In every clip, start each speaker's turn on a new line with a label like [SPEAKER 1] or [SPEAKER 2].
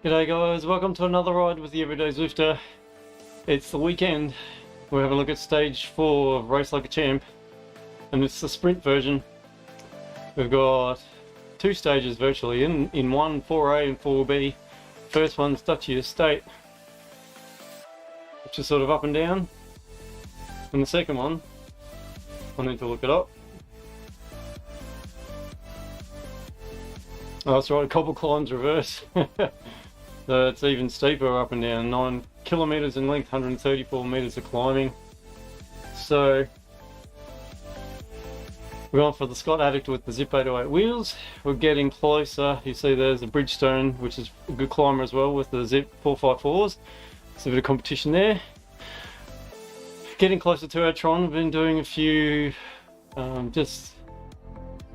[SPEAKER 1] G'day guys, welcome to another ride with the Everyday Zwifter. It's the weekend. We'll have a look at stage 4 of Race Like a Champ, and it's the sprint version. We've got two stages virtually, in one 4A and 4B. First one's Duchy Estate, which is sort of up and down, and the second one, I need to look it up. Oh, that's right, Cobbled climbs reverse. So it's even steeper up and down, 9 kilometers in length, 134 meters of climbing. So we're going for the Scott Addict with the Zip 808 wheels. We're getting closer. You see there's a Bridgestone, which is a good climber as well, with the Zip 454s. It's a bit of competition there. Getting closer to our Tron. We've been doing a few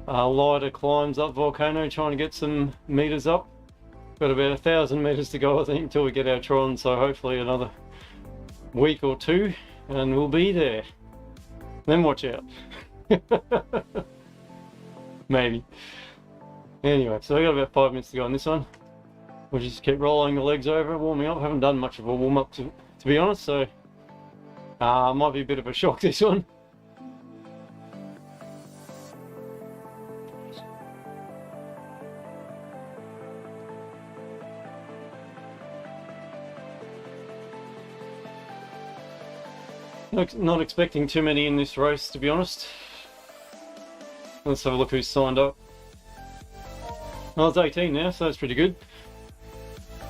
[SPEAKER 1] lighter climbs up Volcano, trying to get some meters up. Got about 1,000 meters to go, I think, until we get our Tron, so hopefully another week or two and we'll be there. Then watch out. Maybe. Anyway, so we got about 5 minutes to go on this one. We'll just keep rolling the legs over, warming up. Haven't done much of a warm up to be honest, so might be a bit of a shock this one. Not expecting too many in this race, to be honest. Let's have a look who's signed up. Well, it's 18 now, so that's pretty good.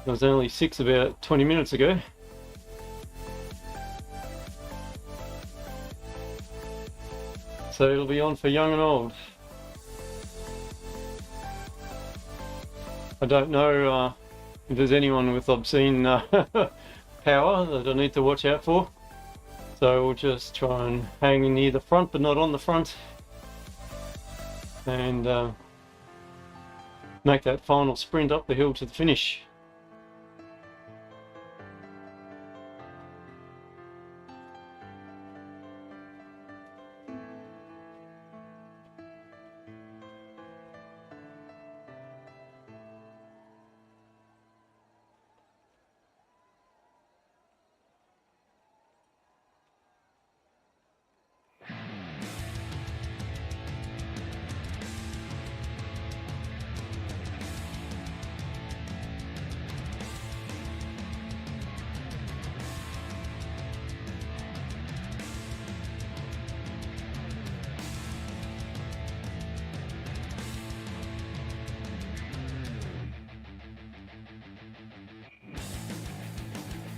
[SPEAKER 1] There was only 6 about 20 minutes ago. So it'll be on for young and old. I don't know if there's anyone with obscene power that I need to watch out for. So we'll just try and hang near the front, but not on the front, and make that final sprint up the hill to the finish.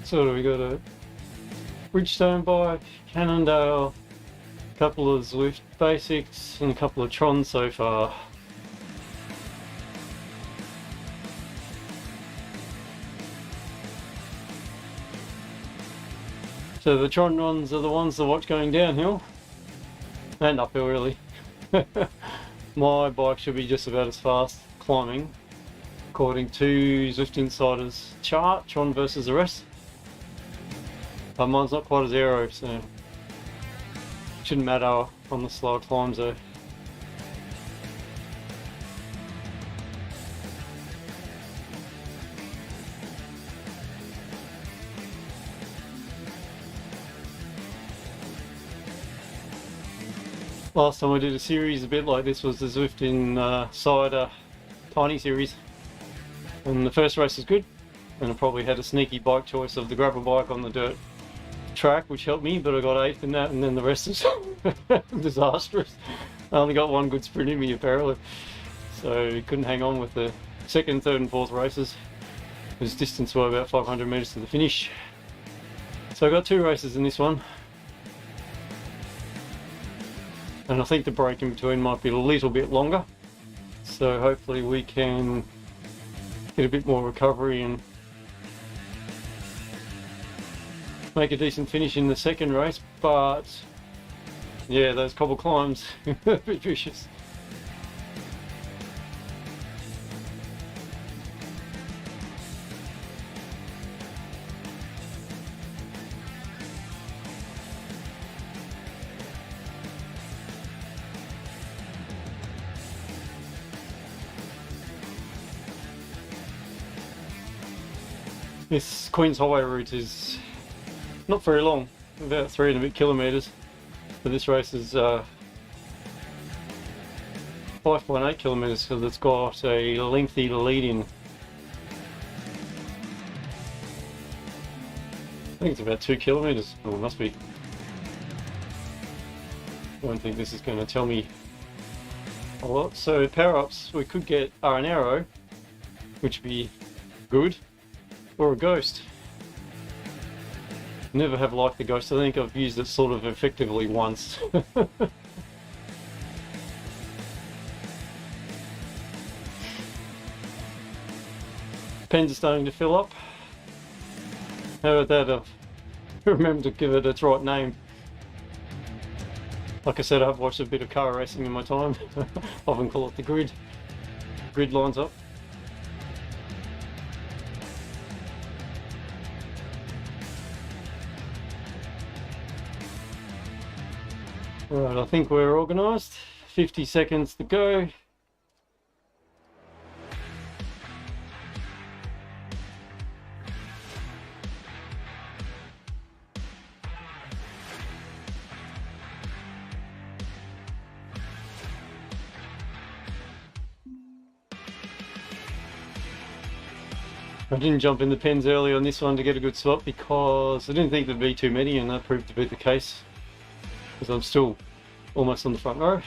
[SPEAKER 1] So we got a Bridgestone bike, Cannondale, a couple of Zwift basics, and a couple of Trons so far. So the Tron runs are the ones to watch going downhill and uphill, really. My bike should be just about as fast climbing, according to Zwift Insider's chart, Tron versus the rest. But mine's not quite as aero, so it shouldn't matter on the slower climbs though. Last time I did a series a bit like this was the Zwift Insider Tiny Series, and the first race was good, and I probably had a sneaky bike choice of the gravel bike on the dirt track, which helped me, but I got 8th in that, and then the rest is disastrous. I only got one good sprint in me apparently, so couldn't hang on with the second, third and fourth races. It was distance by about 500 meters to the finish. So I got 2 races in this one, and I think the break in between might be a little bit longer, so hopefully we can get a bit more recovery and make a decent finish in the second race. But yeah, those cobble climbs a bit vicious. This Queen's Highway route is not very long, about 3 and a bit kilometres, but this race is 5.8 kilometres because it's got a lengthy lead-in. I think it's about 2 kilometres. Oh, it must be. I don't think this is going to tell me a lot. So power-ups, we could get an arrow, which would be good, or a ghost. Never have liked the ghost. I think I've used it sort of effectively once. Pens are starting to fill up. How about that? I've remembered to give it its right name. Like I said, I've watched a bit of car racing in my time. Often call it the grid. Grid lines up. Right, I think we're organised. 50 seconds to go. I didn't jump in the pens early on this one to get a good spot because I didn't think there'd be too many, and that proved to be the case because I'm still almost on the front row.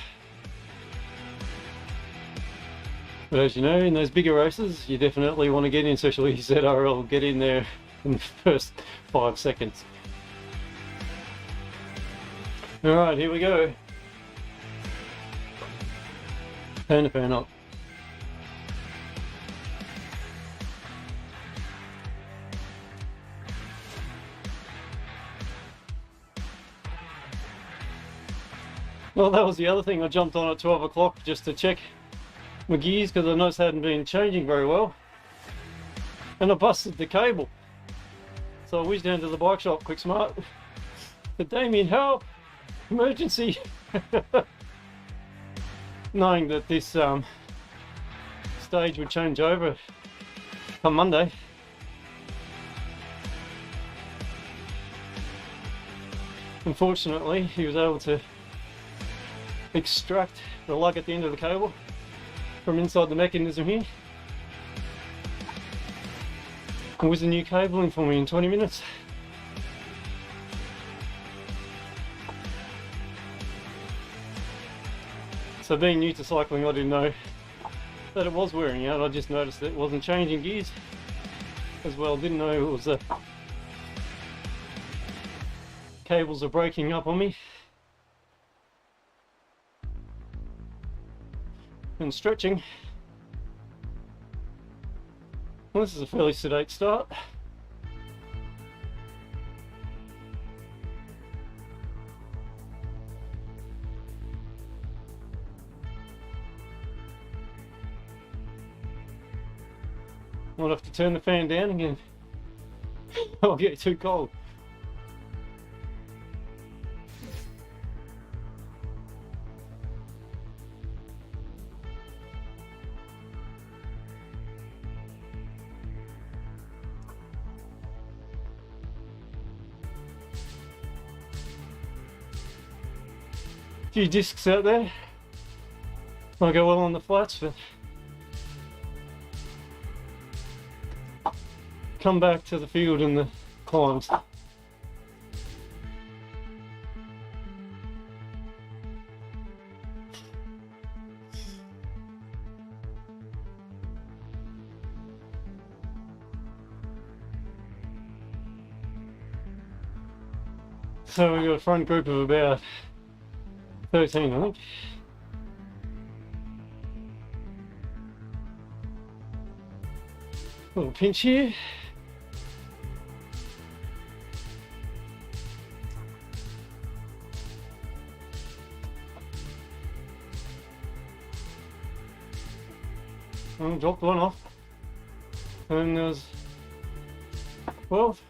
[SPEAKER 1] But as you know, in those bigger races you definitely want to get in, especially ZRL, get in there in the first 5 seconds. Alright, here we go. Pan to pan up. Well, that was the other thing. I jumped on at 12 o'clock just to check my gears because I noticed I hadn't been changing very well. And I busted the cable. So I whizzed down to the bike shop, quick smart. Said, Damien, help! Emergency! Knowing that this stage would change over on Monday. Unfortunately, he was able to extract the lug at the end of the cable from inside the mechanism here and whiz a new cable in for me in 20 minutes. So being new to cycling, I didn't know that it was wearing out. I just noticed that it wasn't changing gears as well. Didn't know it was cables are breaking up on me. And stretching. Well, this is a fairly sedate start. I'll have to turn the fan down again. I'll get too cold. Few discs out there. Might go well on the flats, but come back to the field and the climbs. So we've got a front group of about 13, I think. Little pinch here. Oh, dropped one off. And there's 12.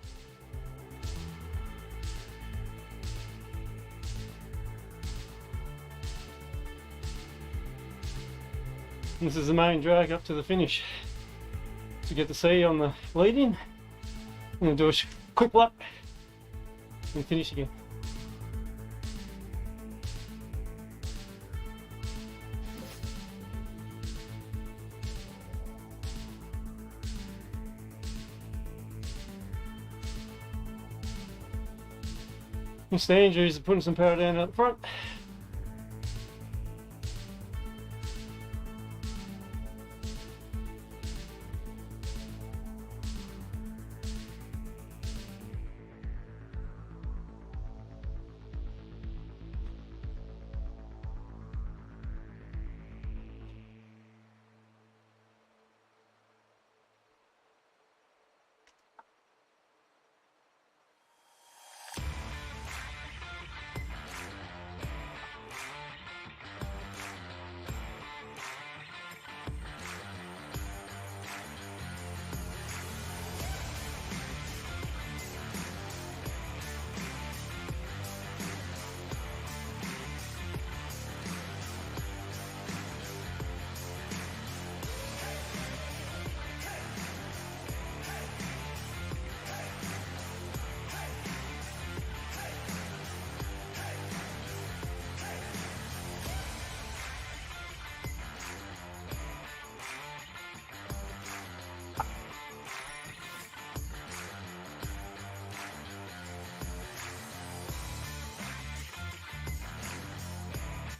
[SPEAKER 1] This is the main drag up to the finish to get the C on the lead-in. I'm going to do a quick lap and finish again. Mr. Andrews is putting some power down at the front.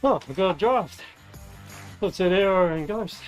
[SPEAKER 1] Oh, I've got a draft. Let's hit Arrow and Ghost.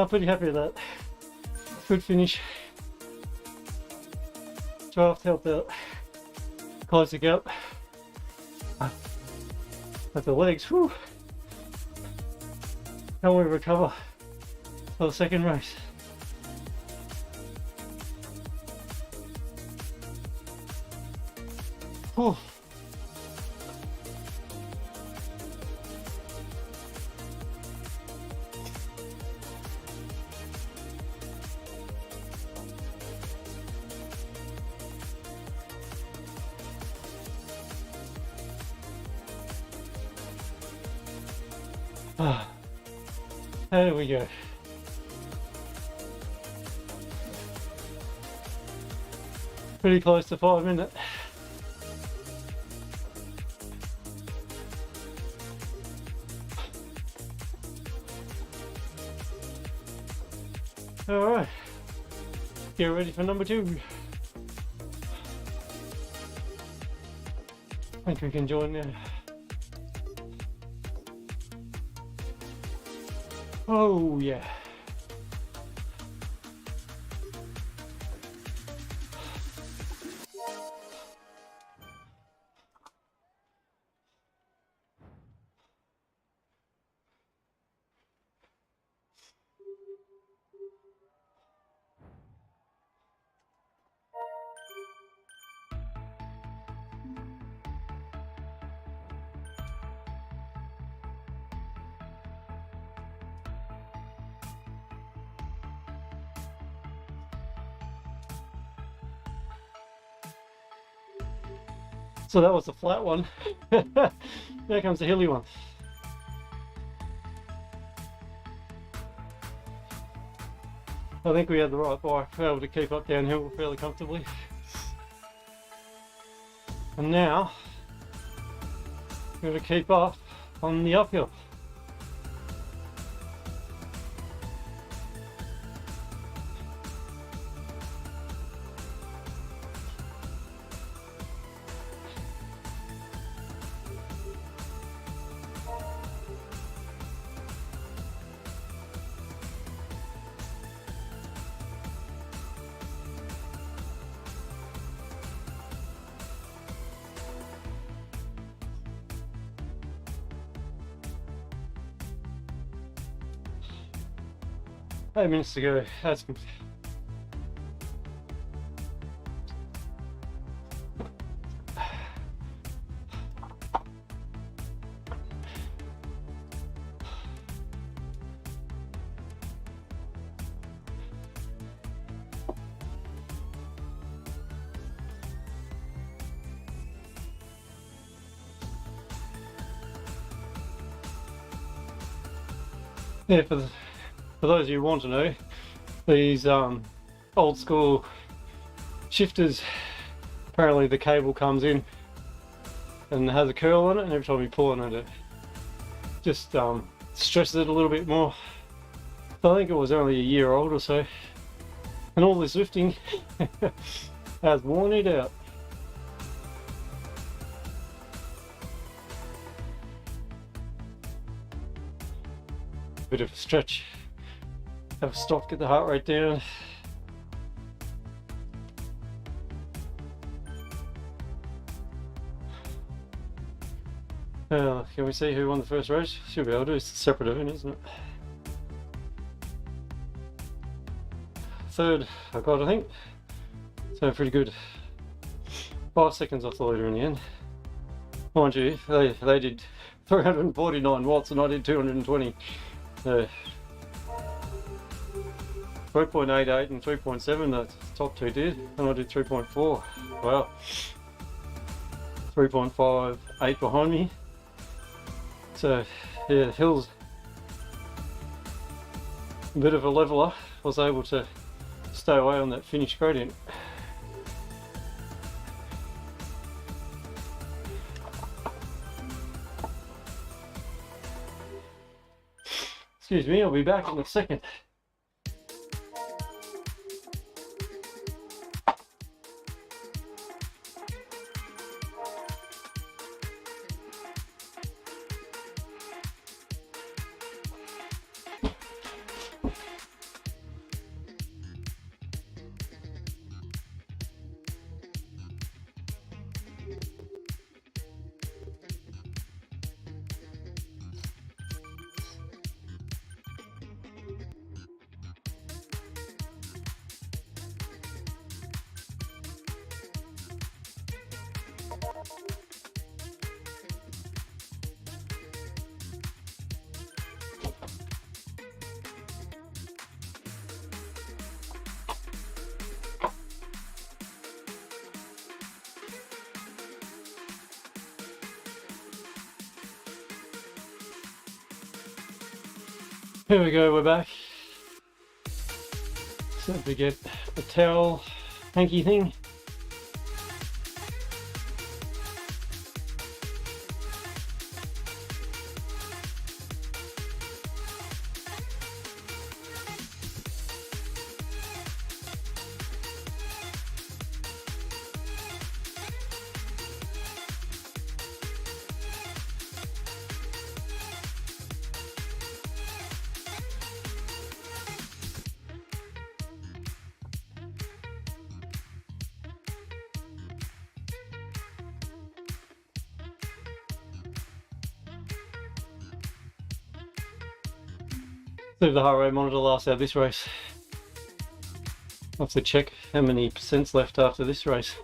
[SPEAKER 1] Pretty happy with that. Good finish. Draft helped out. Close the gap. At the legs, whew. Can we recover for the second race? Whew. There we go. Pretty close to 5 minutes. Alright, get ready for number 2. I think we can join now. Oh yeah. So that was the flat one. There comes the hilly one. I think we had the right bike, we were able to keep up downhill fairly comfortably. And now, we're going to keep up on the uphill. Minutes to go. That's good. Yeah, for those of you who want to know, these old school shifters, apparently the cable comes in and has a curl on it, and every time you pull on it, it just stresses it a little bit more. So I think it was only a year old or so, and all this lifting has worn it out. Bit of a stretch. Have a stop, get the heart rate down. Can we see who won the first race? Should be able to. It's a separate event, isn't it? Third, I got, I think. So pretty good. 5 seconds off the leader in the end. Mind you, they did 349 watts and I did 220. 3.88 and 3.7, the top two did, and I did 3.4. Wow. 3.58 behind me. So yeah, the hill's a bit of a leveler. I was able to stay away on that finish gradient. Excuse me, I'll be back in a second. Here we go, we're back. So we get the towel hanky thing. See if the heart rate monitor lasts out this race. I'll have to check how many percent's left after this race.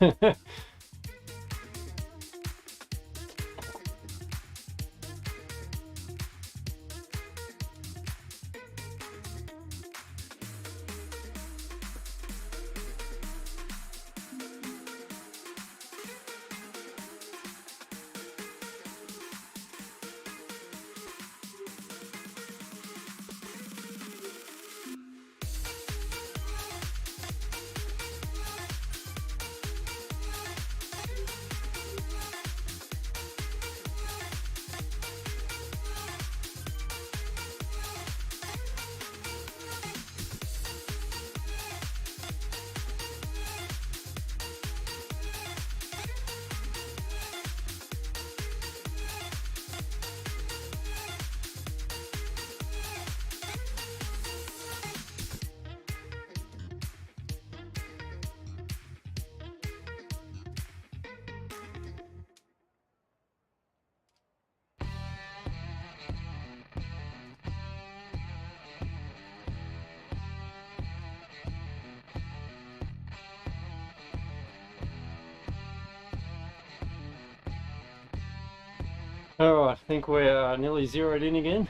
[SPEAKER 1] Alright, I think we're nearly zeroed in again,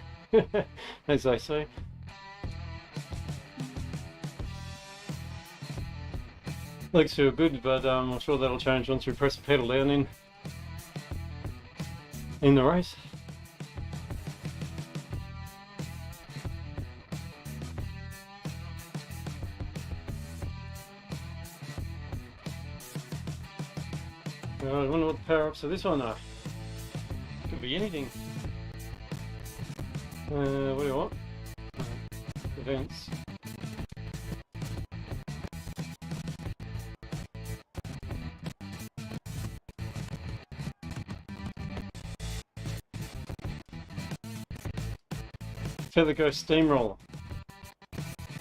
[SPEAKER 1] as they say. Legs feel good, but I'm sure that'll change once we press the pedal down in the race. I wonder what the power-ups of this one are. Could be anything. What do you want? Events. Feather Ghost Steamroller.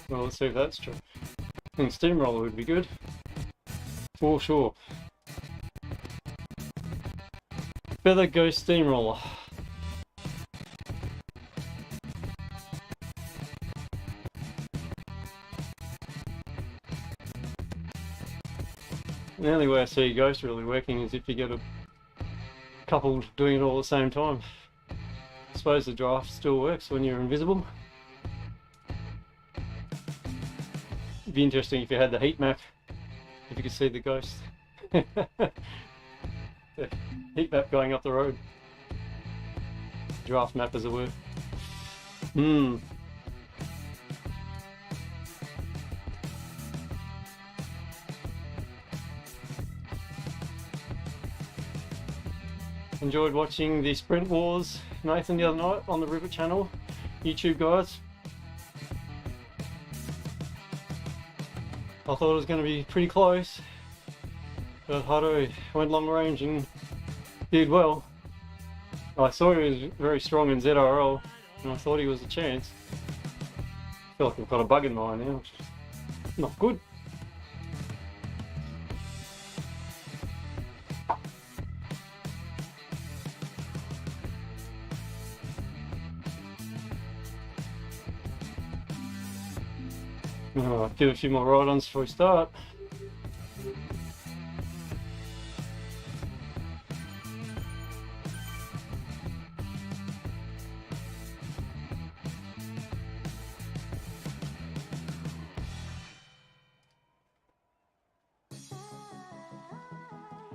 [SPEAKER 1] Well, let's see if that's true. I think Steamroller would be good. For sure. Feather Ghost Steamroller. The only way I see Ghost really working is if you get a couple doing it all at the same time. I suppose the draft still works when you're invisible. It'd be interesting if you had the heat map, if you could see the Ghost. The heat map going up the road. Draft map, as it were. Enjoyed watching the Sprint Wars, Nathan, the other night on the Rivet channel. YouTube guys. I thought it was going to be pretty close, but Hutto went long range and did well. I saw he was very strong in ZRL, and I thought he was a chance. I feel like I've got a bug in my eye now, which is not good. Do a few more ride-ons before we start.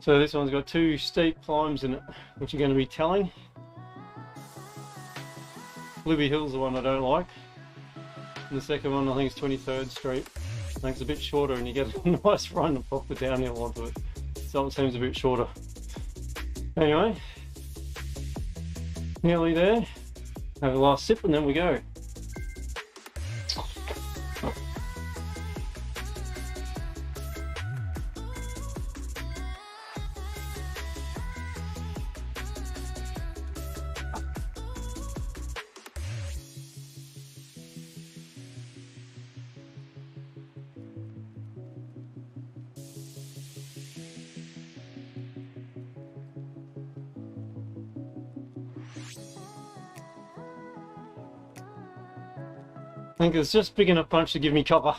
[SPEAKER 1] So this one's got 2 steep climbs in it, which are going to be telling. Libby Hill's the one I don't like. and the second one I think is 23rd Street. I think it's a bit shorter and you get a nice run and pop the downhill onto it. So it seems a bit shorter. Anyway, nearly there. Have a last sip and then we go. I think it's just big enough punch to give me cover.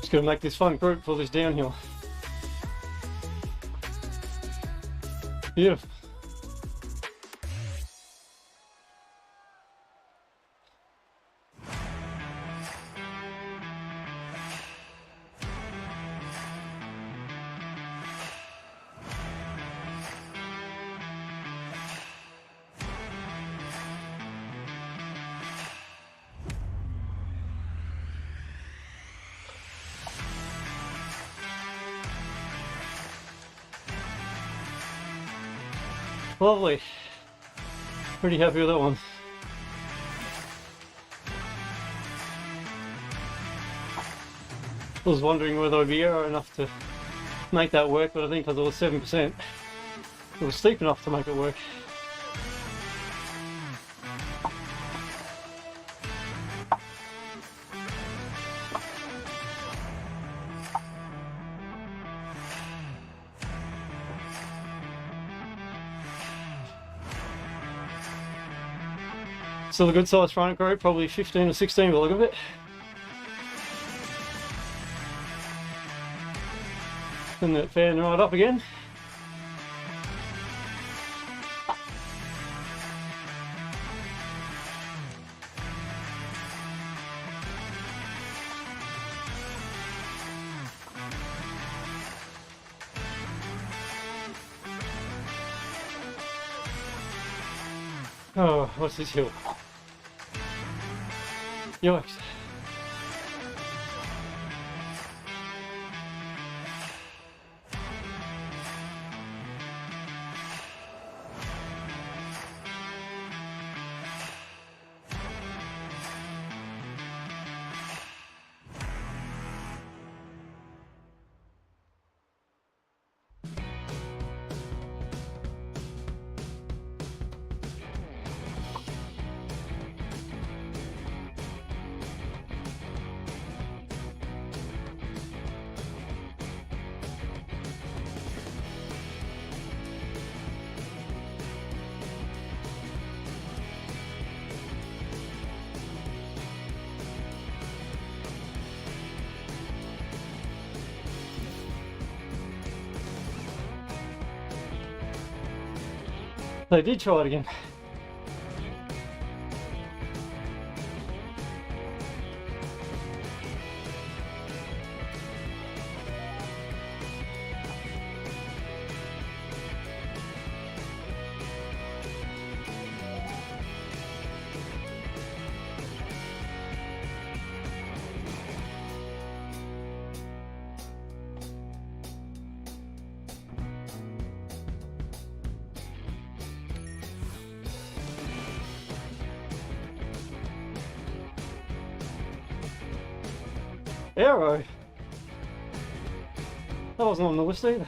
[SPEAKER 1] Just gonna make this fun group for this downhill. Beautiful. Lovely. Pretty happy with that one. I was wondering whether I'd be aero enough to make that work, but I think because it was 7%, it was steep enough to make it work. Still a good sized front group, probably 15 or 16 by the look of it. And that fan right up again. Oh, what's this hill? Yikes. They did try it again. Aero. That wasn't on the list either.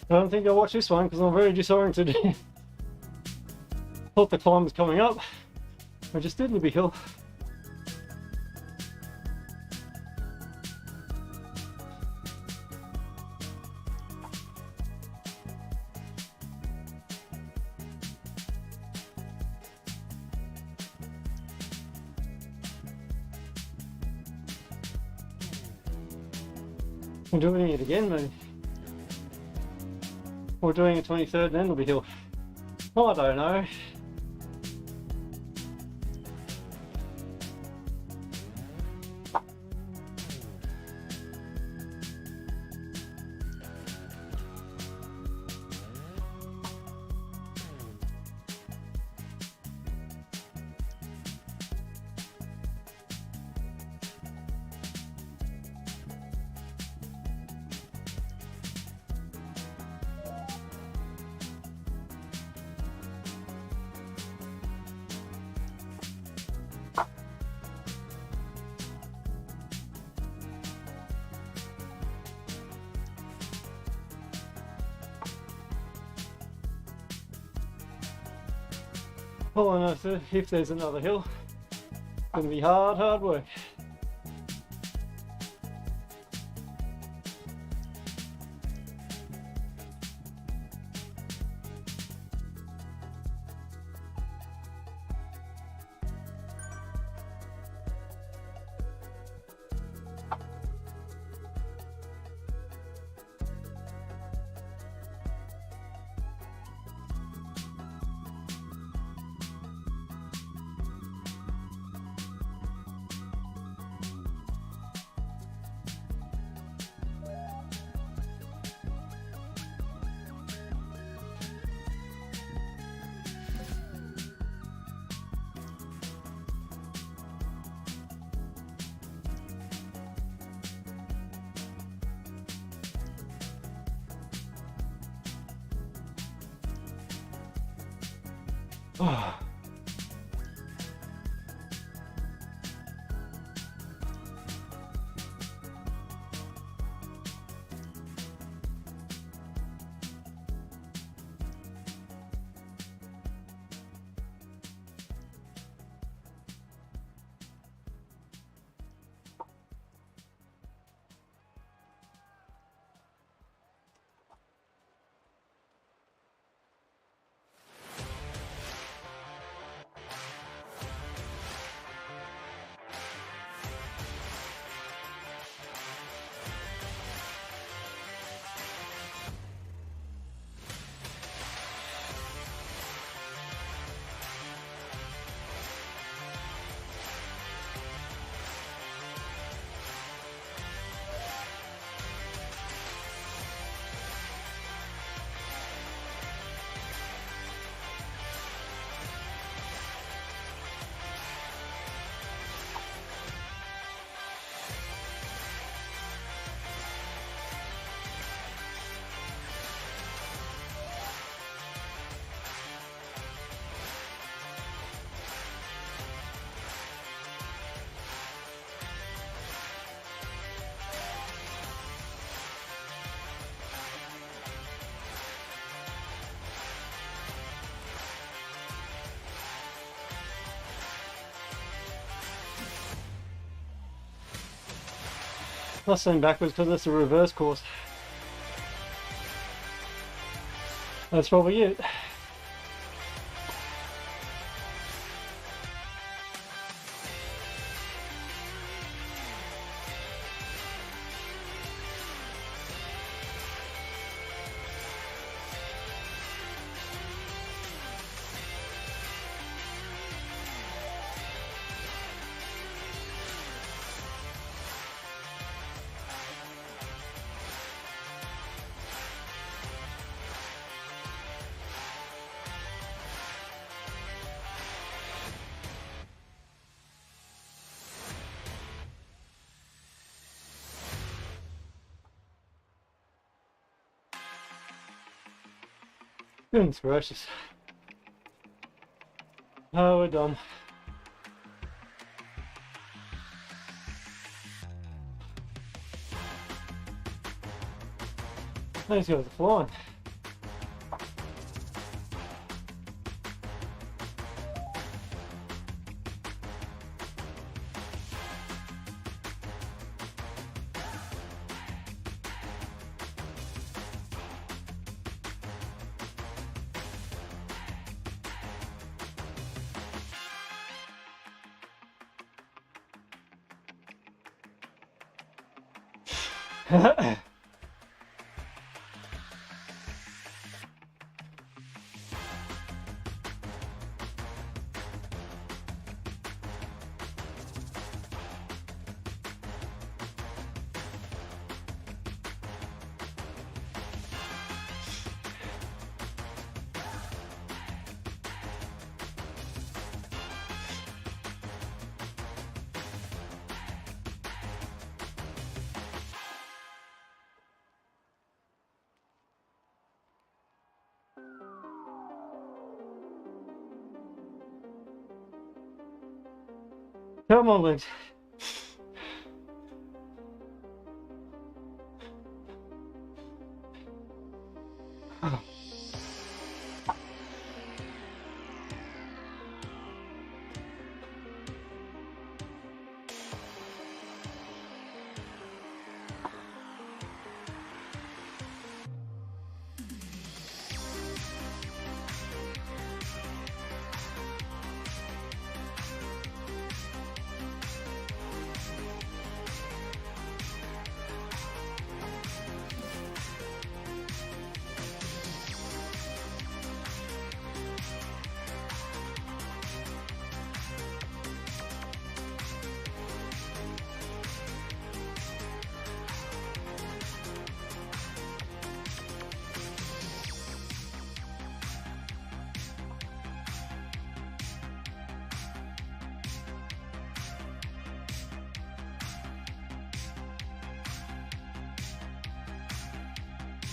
[SPEAKER 1] I don't think I'll watch this one because I'm very disoriented. Thought the climb was coming up. I just did Libby Hill. I'm doing it again, maybe. Or doing a 23rd and then Libby Hill. I don't know. All I know is if there's another hill, it's going to be hard work. Oh. Not saying backwards because that's a reverse course. That's probably it. Goodness gracious. Oh, we're done. These guys are flying. Come on, Lynch.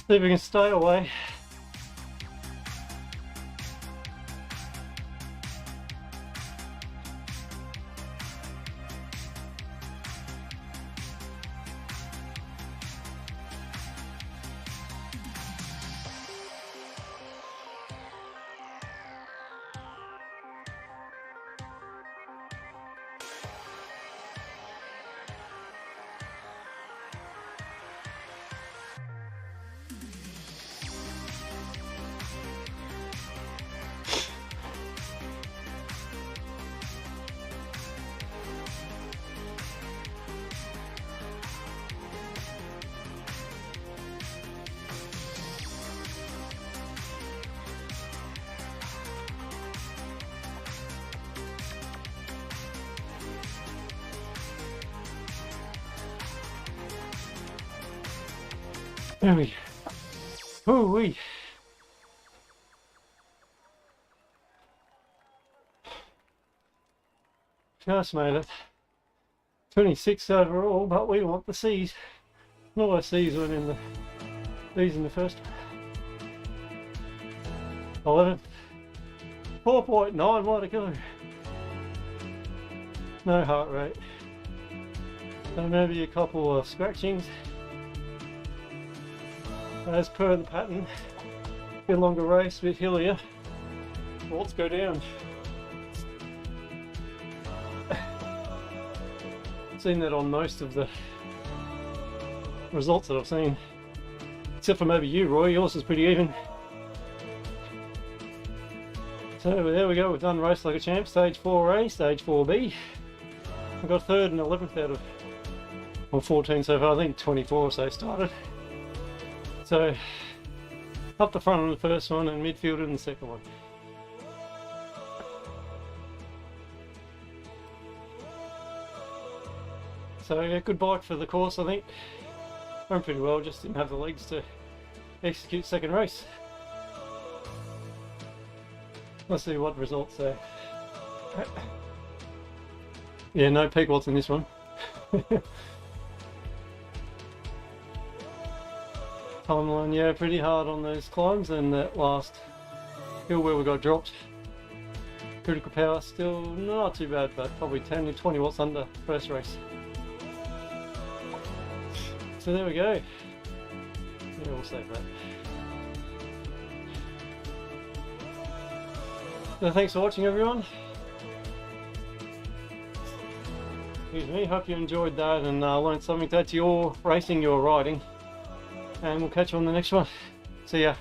[SPEAKER 1] See if we can stay away. There we go. Ooh-wee. Just made it. 26 overall, but we want the C's. All our C's went in the B's in the first. 11. 4.9, what a go. No heart rate. So maybe a couple of scratchings. As per the pattern, a bit longer race, a bit hillier. Well, let's go down. Seen that on most of the results that I've seen, except for maybe you, Roy. Yours is pretty even. So there we go. We've done Race Like a Champ, Stage 4A, Stage 4B. I got 3rd and 11th out of, well, 14 so far. I think 24 or so started. So up the front on the first one and midfield in the second one. So yeah, good bike for the course, I think. Went pretty well, just didn't have the legs to execute second race. Let's see what results there. Yeah, no peak watts in this one. Timeline, yeah, pretty hard on those climbs, and that last hill where we got dropped. Critical power still not too bad, but probably 10 to 20 watts under first race. So there we go. Yeah, we'll save that. So thanks for watching, everyone. Excuse me, hope you enjoyed that and learned something to add to your racing, your riding. And we'll catch you on the next one. See ya.